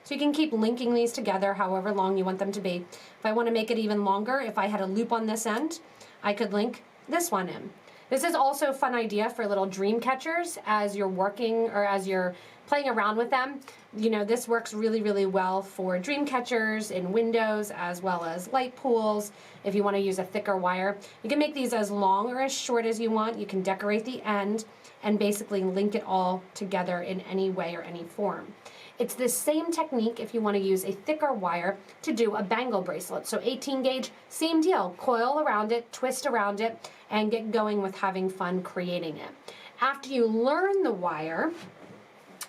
So you can keep linking these together however long you want them to be. If I want to make it even longer, if I had a loop on this end, I could link this one in. This is also a fun idea for little dream catchers as you're working or as you're playing around with them. You know, this works really, really well for dream catchers in windows as well as light pools. If you want to use a thicker wire, you can make these as long or as short as you want. You can decorate the end and basically link it all together in any way or any form. It's the same technique if you want to use a thicker wire to do a bangle bracelet. So 18 gauge, same deal. Coil around it, twist around it, and get going with having fun creating it. After you learn the wire,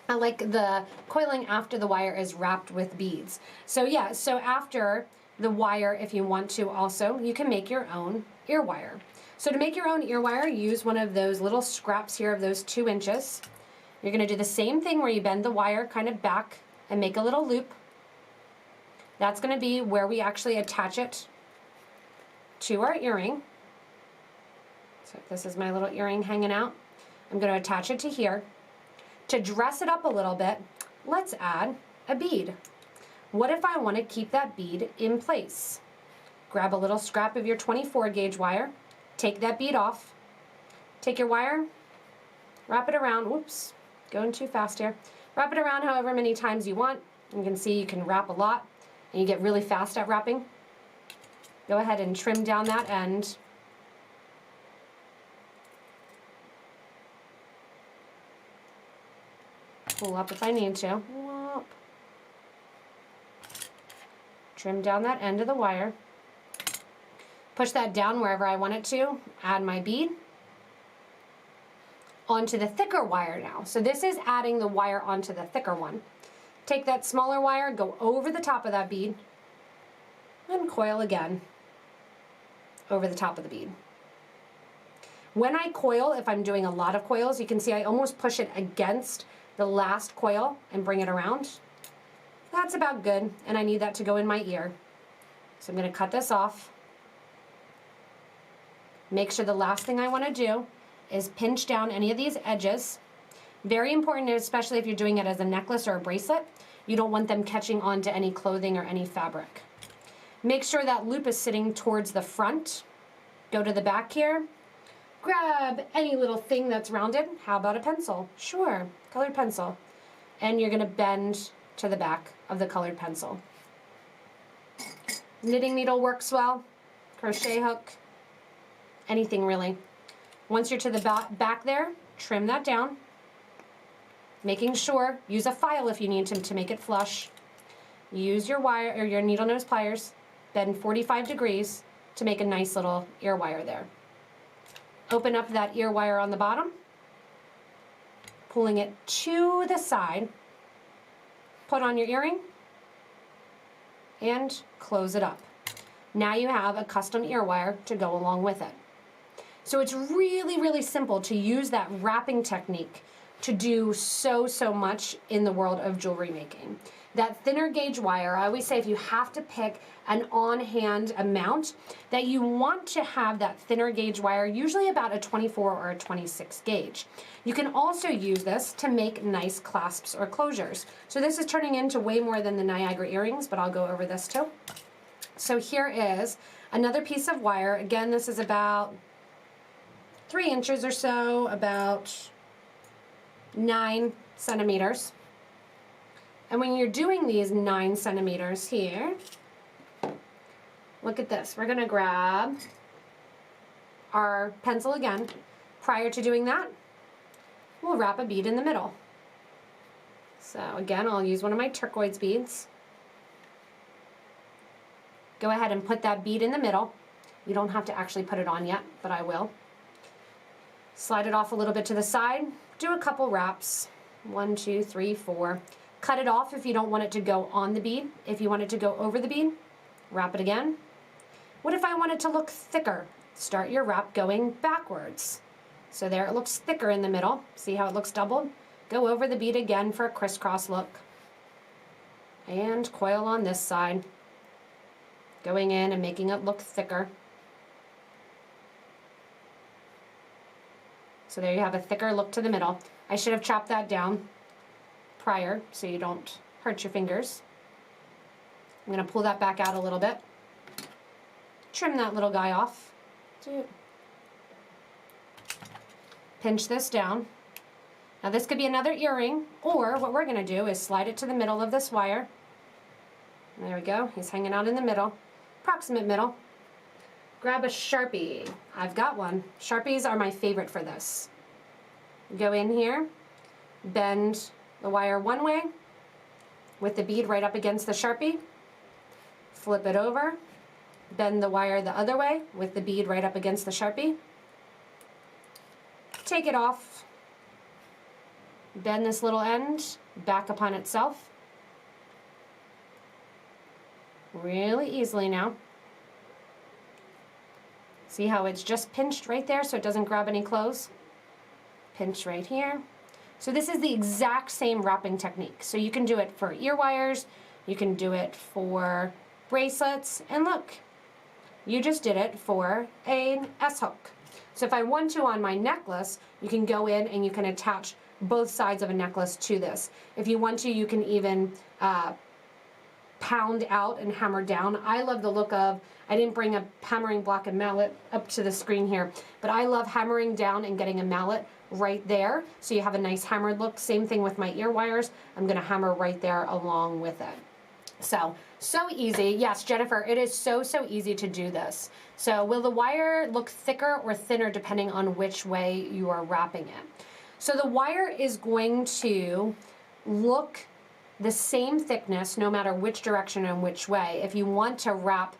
I like the coiling after the wire is wrapped with beads. So yeah, so after the wire, if you want to also, you can make your own ear wire. So to make your own ear wire, use one of those little scraps here of those 2 inches. You're going to do the same thing where you bend the wire kind of back and make a little loop. That's going to be where we actually attach it to our earring. So if this is my little earring hanging out, I'm going to attach it to here. To dress it up a little bit, let's add a bead. What if I want to keep that bead in place? Grab a little scrap of your 24 gauge wire, take that bead off, take your wire, wrap it around, whoops, going too fast here. Wrap it around however many times you want. You can see you can wrap a lot and you get really fast at wrapping. Go ahead and trim down that end. Pull up if I need to. Whoop. Trim down that end of the wire. Push that down wherever I want it to. Add my bead. Onto the thicker wire now. So this is adding the wire onto the thicker one. Take that smaller wire, go over the top of that bead, and coil again over the top of the bead. When I coil, if I'm doing a lot of coils, you can see I almost push it against the last coil and bring it around. That's about good, and I need that to go in my ear. So I'm going to cut this off. Make sure the last thing I want to do is pinch down any of these edges. Very important, especially if you're doing it as a necklace or a bracelet. You don't want them catching onto any clothing or any fabric. Make sure that loop is sitting towards the front. Go to the back here. Grab any little thing that's rounded. How about a pencil? Sure, colored pencil. And you're gonna bend to the back of the colored pencil. Knitting needle works well. Crochet hook. Anything really. Once you're to the back there, trim that down. Making sure, use a file if you need to make it flush. Use your wire or your needle nose pliers, bend 45 degrees to make a nice little ear wire there. Open up that ear wire on the bottom, pulling it to the side, put on your earring, and close it up. Now you have a custom ear wire to go along with it. So it's really, really simple to use that wrapping technique to do so much in the world of jewelry making. That thinner gauge wire, I always say if you have to pick an on-hand amount, that you want to have that thinner gauge wire, usually about a 24 or a 26 gauge. You can also use this to make nice clasps or closures. So this is turning into way more than the Niagara earrings, but I'll go over this too. So here is another piece of wire. Again, this is about 3 inches or so, about 9 centimeters. And when you're doing these 9 centimeters here, look at this. We're going to grab our pencil again. Prior to doing that, we'll wrap a bead in the middle. So again, I'll use one of my turquoise beads. Go ahead and put that bead in the middle. You don't have to actually put it on yet, but I will. Slide it off a little bit to the side. Do a couple wraps. 1, 2, 3, 4. Cut it off if you don't want it to go on the bead. If you want it to go over the bead, wrap it again. What if I want it to look thicker? Start your wrap going backwards. So there it looks thicker in the middle. See how it looks doubled? Go over the bead again for a crisscross look. And coil on this side. Going in and making it look thicker. So there you have a thicker look to the middle. I should have chopped that down prior so you don't hurt your fingers. I'm going to pull that back out a little bit. Trim that little guy off. Pinch this down. Now this could be another earring, or what we're going to do is slide it to the middle of this wire. There we go. He's hanging out in the middle. Approximate middle. Grab a Sharpie. I've got one. Sharpies are my favorite for this. Go in here, bend the wire one way with the bead right up against the Sharpie. Flip it over, bend the wire the other way with the bead right up against the Sharpie. Take it off, bend this little end back upon itself. Really easily now. See how it's just pinched right there so it doesn't grab any clothes? Pinch right here. So this is the exact same wrapping technique. So you can do it for ear wires, you can do it for bracelets, and look, you just did it for an S-hook. So if I want to on my necklace, you can go in and you can attach both sides of a necklace to this. If you want to, you can even pound out and hammer down. I love the look of, I didn't bring a hammering block and mallet up to the screen here, but I love hammering down and getting a mallet right there so you have a nice hammered look. Same thing with my ear wires. I'm going to hammer right there along with it. So easy. Yes, Jennifer, it is so easy to do this. So will the wire look thicker or thinner depending on which way you are wrapping it? So the wire is going to look the same thickness no matter which direction and which way. If you want to wrap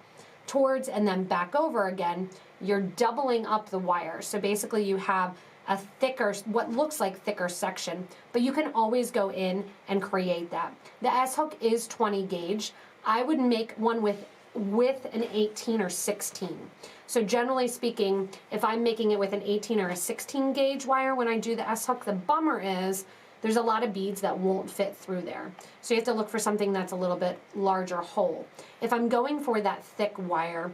towards and then back over again, you're doubling up the wire. So basically you have a thicker, what looks like thicker section, but you can always go in and create that. The S-hook is 20 gauge. I would make one with an 18 or 16. So generally speaking, if I'm making it with an 18 or a 16 gauge wire when I do the S-hook, the bummer is there's a lot of beads that won't fit through there. So you have to look for something that's a little bit larger hole. If I'm going for that thick wire,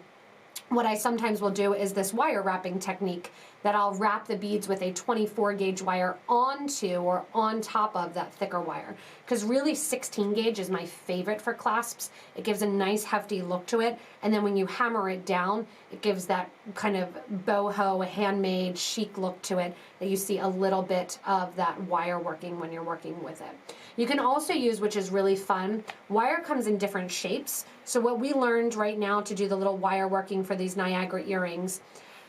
what I sometimes will do is this wire wrapping technique that I'll wrap the beads with a 24 gauge wire onto or on top of that thicker wire. Because really 16 gauge is my favorite for clasps. It gives a nice hefty look to it, and then when you hammer it down, it gives that kind of boho, handmade, chic look to it that you see a little bit of that wire working when you're working with it. You can also use, which is really fun, wire comes in different shapes. So what we learned right now to do the little wire working for these Niagara earrings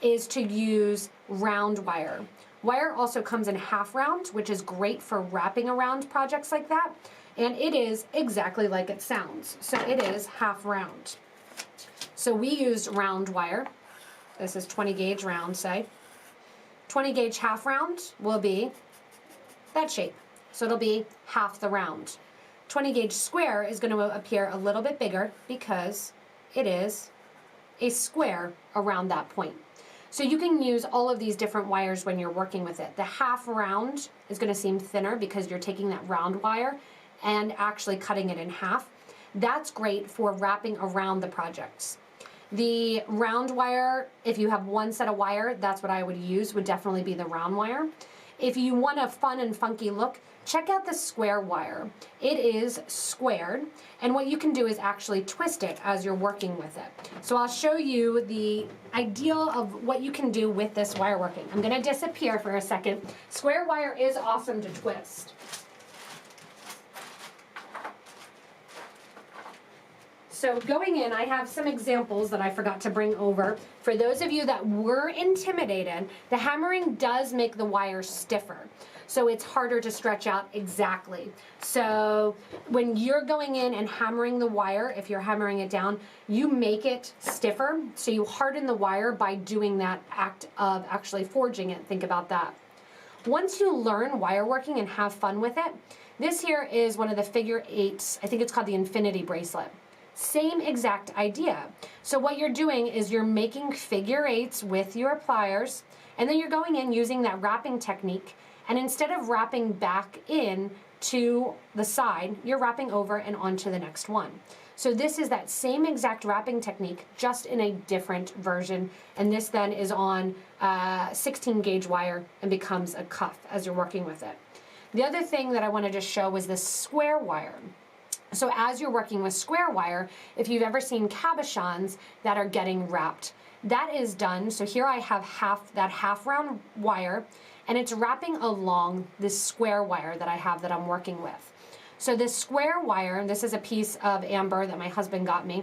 is to use round wire. Wire also comes in half round, which is great for wrapping around projects like that. And it is exactly like it sounds. So it is half round. So we used round wire. This is 20 gauge round, say. 20 gauge half round will be that shape. So it'll be half the round. 20 gauge square is going to appear a little bit bigger because it is a square around that point. So you can use all of these different wires when you're working with it. The half round is going to seem thinner because you're taking that round wire and actually cutting it in half. That's great for wrapping around the projects. The round wire, if you have one set of wire, that's what I would use, would definitely be the round wire. If you want a fun and funky look, check out the square wire. It is squared, and what you can do is actually twist it as you're working with it. So I'll show you the ideal of what you can do with this wire working. I'm gonna disappear for a second. Square wire is awesome to twist. So going in, I have some examples that I forgot to bring over. For those of you that were intimidated, the hammering does make the wire stiffer. So it's harder to stretch out exactly. So when you're going in and hammering the wire, if you're hammering it down, you make it stiffer. So you harden the wire by doing that act of actually forging it. Think about that. Once you learn wire working and have fun with it, this here is one of the figure eights. I think it's called the infinity bracelet. Same exact idea. So what you're doing is you're making figure eights with your pliers, and then you're going in using that wrapping technique, and instead of wrapping back in to the side, you're wrapping over and onto the next one. So this is that same exact wrapping technique, just in a different version, and this then is on 16 gauge wire and becomes a cuff as you're working with it. The other thing that I wanted to show was this square wire. So as you're working with square wire, if you've ever seen cabochons that are getting wrapped, that is done. So here I have that half round wire, and it's wrapping along this square wire that I have that I'm working with. So this square wire, and this is a piece of amber that my husband got me.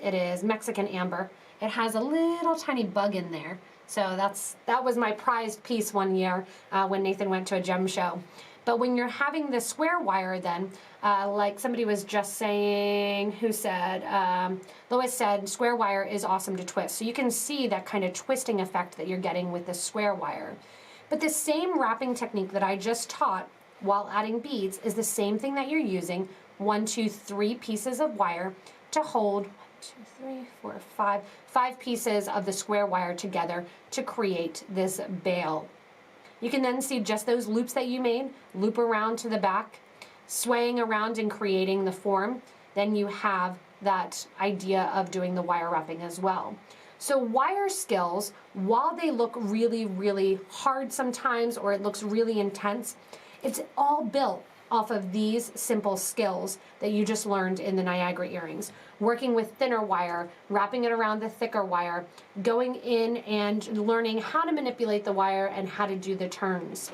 It is Mexican amber. It has a little tiny bug in there. So that was my prized piece one year when Nathan went to a gem show. But when you're having the square wire then, like somebody was just saying, who said, Lois said, square wire is awesome to twist. So you can see that kind of twisting effect that you're getting with the square wire. But the same wrapping technique that I just taught while adding beads is the same thing that you're using, 1, 2, 3 pieces of wire to hold 1, 2, 3, 4, 5 pieces of the square wire together to create this bail. You can then see just those loops that you made, loop around to the back, swaying around and creating the form. Then you have that idea of doing the wire wrapping as well. So wire skills, while they look really, really hard sometimes, or it looks really intense, it's all built off of these simple skills that you just learned in the Niagara earrings. Working with thinner wire, wrapping it around the thicker wire, going in and learning how to manipulate the wire and how to do the turns.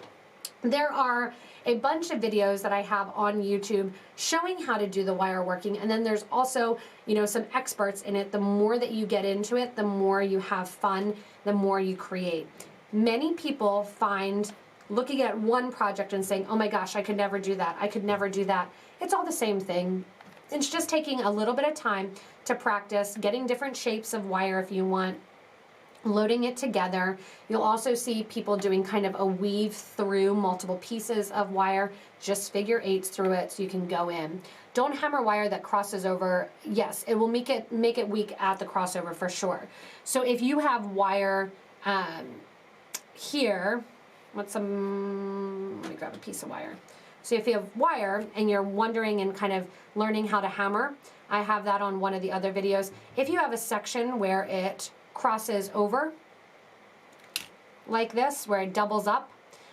There are a bunch of videos that I have on YouTube showing how to do the wire working, and then there's also, you know, some experts in it. The more that you get into it, the more you have fun, the more you create. Many people find looking at one project and saying, oh my gosh, I could never do that, I could never do that. It's all the same thing. It's just taking a little bit of time to practice, getting different shapes of wire if you want, loading it together. You'll also see people doing kind of a weave through multiple pieces of wire, just figure eights through it so you can go in. Don't hammer wire that crosses over. Yes, it will make it weak at the crossover for sure. So if you have wire here, let me grab a piece of wire. So if you have wire and you're wondering and kind of learning how to hammer, I have that on one of the other videos. If you have a section where it crosses over, like this, where it doubles up,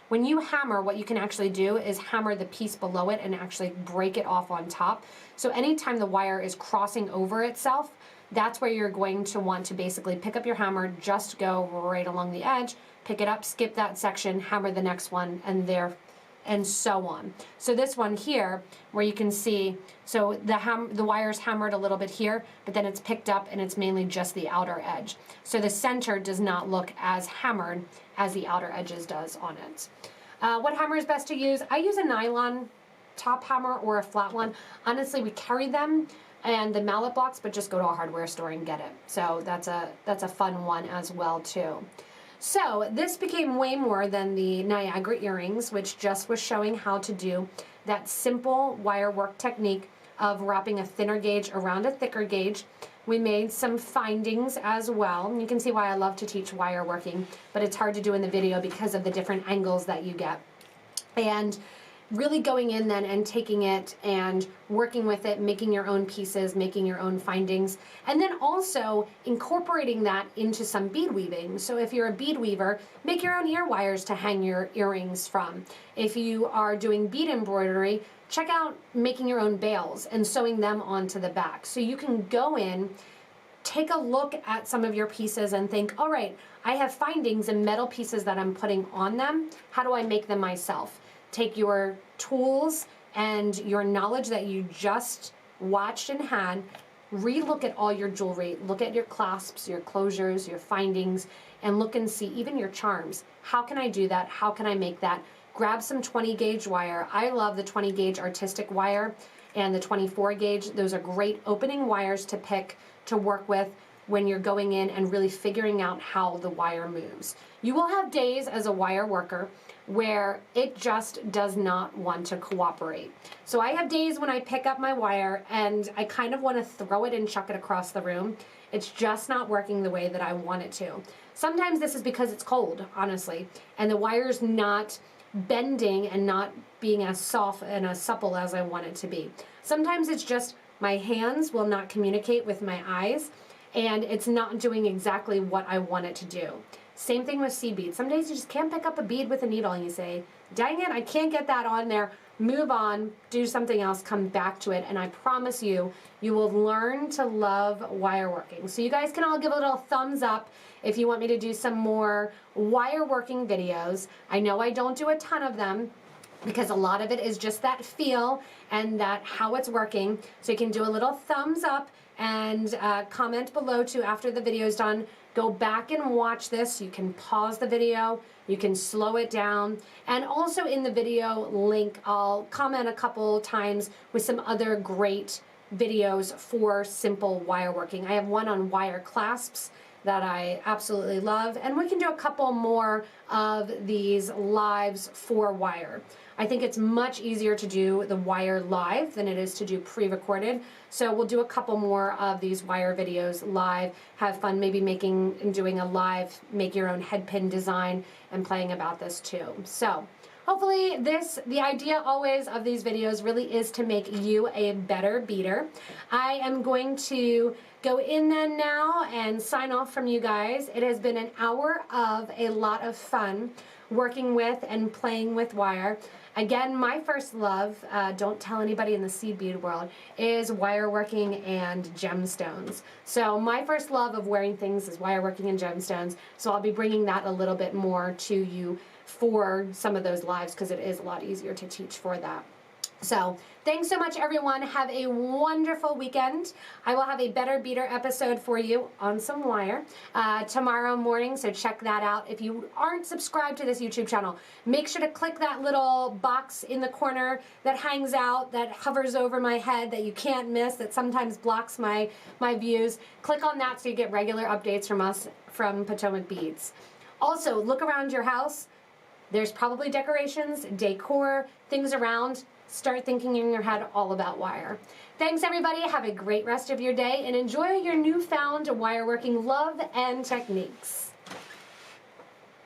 when you hammer, what you can actually do is hammer the piece below it and actually break it off on top. So anytime the wire is crossing over itself, that's where you're going to want to basically pick up your hammer, just go right along the edge, pick it up, skip that section, hammer the next one, and so on. So this one here, where you can see, so the wire's hammered a little bit here, but then it's picked up and it's mainly just the outer edge. So the center does not look as hammered as the outer edges does on it. What hammer is best to use? I use a nylon top hammer or a flat one. Honestly, we carry them and the mallet blocks, but just go to a hardware store and get it. So that's a fun one as well too. So this became way more than the Niagara earrings, which just was showing how to do that simple wire work technique of wrapping a thinner gauge around a thicker gauge. We made some findings as well. You can see why I love to teach wire working, but it's hard to do in the video because of the different angles that you get. And really going in then and taking it and working with it, making your own pieces, making your own findings, and then also incorporating that into some bead weaving. So if you're a bead weaver, make your own ear wires to hang your earrings from. If you are doing bead embroidery, check out making your own bails and sewing them onto the back. So you can go in, take a look at some of your pieces and think, all right, I have findings and metal pieces that I'm putting on them. How do I make them myself? Take your tools and your knowledge that you just watched and had, re-look at all your jewelry, look at your clasps, your closures, your findings, and look and see even your charms. How can I do that? How can I make that? Grab some 20 gauge wire. I love the 20 gauge artistic wire and the 24 gauge. Those are great opening wires to pick to work with when you're going in and really figuring out how the wire moves. You will have days as a wire worker where it just does not want to cooperate. So I have days when I pick up my wire and I kind of want to throw it and chuck it across the room. It's just not working the way that I want it to. Sometimes this is because it's cold, honestly, and the wire's not bending and not being as soft and as supple as I want it to be. Sometimes it's just my hands will not communicate with my eyes and it's not doing exactly what I want it to do. Same thing with seed beads. Some days you just can't pick up a bead with a needle and you say, dang it, I can't get that on there. Move on, do something else, come back to it, and I promise you, you will learn to love wire working. So you guys can all give a little thumbs up if you want me to do some more wire working videos. I know I don't do a ton of them because a lot of it is just that feel and that how it's working. So you can do a little thumbs up and comment below too after the video is done. Go back and watch this. You can pause the video, you can slow it down, and also in the video link, I'll comment a couple times with some other great videos for simple wire working. I have one on wire clasps that I absolutely love, and we can do a couple more of these lives for wire. I think it's much easier to do the wire live than it is to do pre-recorded. So we'll do a couple more of these wire videos live, have fun maybe making and doing a live, make your own head pin design and playing about this too. So hopefully the idea always of these videos really is to make you a better beader. I am going to go in then now and sign off from you guys. It has been an hour of a lot of fun working with and playing with wire. Again, my first love, don't tell anybody in the seed bead world, is wire working and gemstones. So my first love of wearing things is wire working and gemstones. So I'll be bringing that a little bit more to you for some of those lives because it is a lot easier to teach for that. So thanks so much, everyone. Have a wonderful weekend. I will have a Better Beater episode for you on some wire tomorrow morning, so check that out. If you aren't subscribed to this YouTube channel, make sure to click that little box in the corner that hangs out, that hovers over my head, that you can't miss, that sometimes blocks my views. Click on that so you get regular updates from us from Potomac Beads. Also, look around your house. There's probably decorations, decor, things around. Start thinking in your head all about wire. Thanks, everybody. Have a great rest of your day and enjoy your newfound wire working love and techniques.